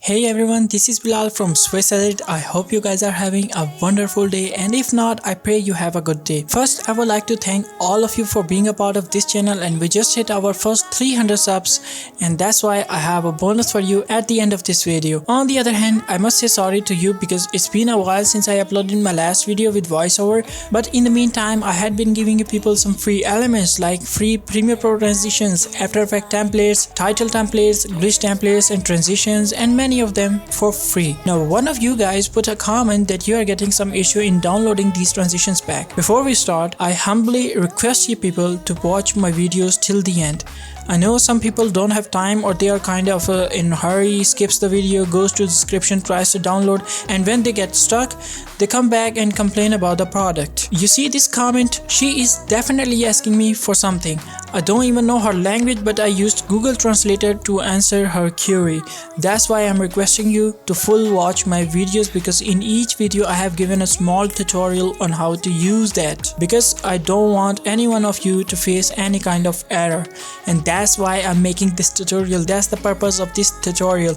Hey everyone, this is Bilal from Swiss Edit. I hope you guys are having a wonderful day, and if not, I pray you have a good day. First, I would like to thank all of you for being a part of this channel, and we just hit our first 300 subs, and that's why I have a bonus for you at the end of this video. On the other hand, I must say sorry to you because it's been a while since I uploaded my last video with voiceover, but in the meantime, I had been giving you people some free elements like free Premiere Pro transitions, After Effects templates, title templates, glitch templates, and transitions, and many of them for free. Now, one of you guys put a comment that you are getting some issue in downloading these transitions back. Before we start, I humbly request you people to watch my videos till the end. I know some people don't have time, or they are kind of in a hurry, skips the video, goes to the description, tries to download, and when they get stuck, they come back and complain about the product. You see this comment? She is definitely asking me for something. I don't even know her language, but I used Google Translator to answer her query. That's why I'm requesting you to full watch my videos, because in each video I have given a small tutorial on how to use that, because I don't want any one of you to face any kind of error, and that's why I'm making this tutorial. That's the purpose of this tutorial.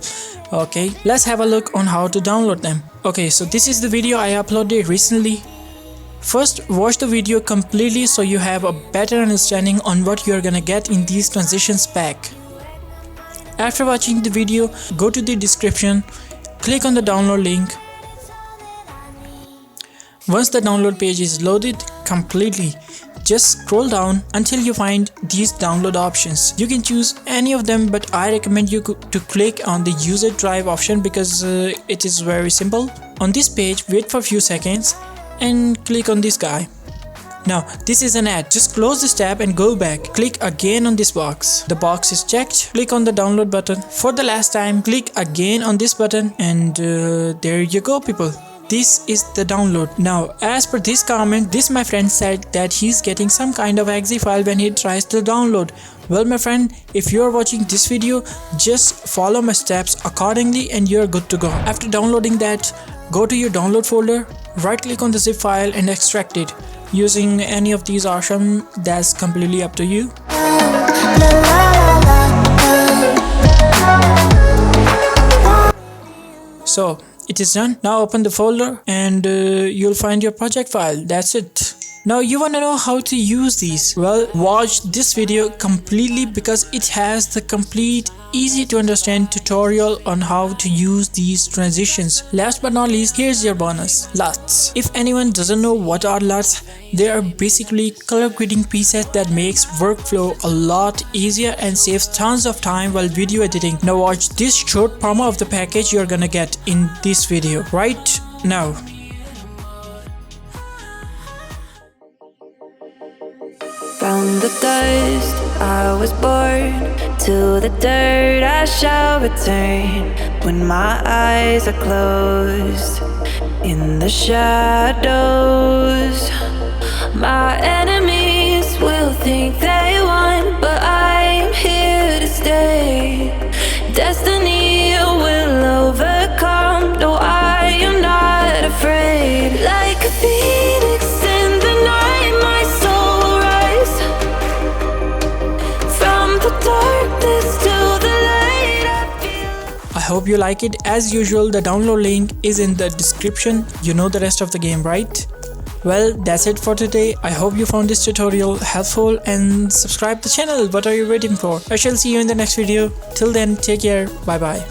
Okay, let's have a look on how to download them. Okay, so this is the video I uploaded recently. First, watch the video completely so you have a better understanding on what you're gonna get in these transitions pack. After watching the video, go to the description, click on the download link. Once the download page is loaded completely, just scroll down until you find these download options. You can choose any of them, but I recommend you to click on the user drive option because it is very simple. On this page, wait for a few seconds and click on this guy. Now, this is an ad. Just close this tab and go back. Click again on this box. The box is checked. Click on the download button. For the last time, click again on this button, and there you go, people. This is the download. Now, as per this comment, this my friend said that he's getting some kind of exe file when he tries to download. Well, my friend, if you're watching this video, just follow my steps accordingly and you're good to go. After downloading that, go to your download folder, right click on the zip file and extract it. Using any of these awesome, that's completely up to you. So it is done. Now open the folder and you'll find your project file. That's it. Now you want to know how to use these? Well, watch this video completely because it has the complete easy to understand tutorial on how to use these transitions. Last but not least, here's your bonus, LUTs. If anyone doesn't know what are LUTs, they are basically color grading presets that makes workflow a lot easier and saves tons of time while video editing. Now watch this short promo of the package you're gonna get in this video right now. From the dust I was born, to the dirt I shall return. When my eyes are closed in the shadows, my enemies will think they won, but I am here to stay. Destiny will overcome. No, I am not afraid. Like a phoenix in the night, my soul will rise. From the darkness to the light, I feel. I hope you like it. As usual, the download link is in the description. You know the rest of the game, right? Well, that's it for today. I hope you found this tutorial helpful and subscribe the channel. What are you waiting for? I shall see you in the next video. Till then, take care. Bye bye.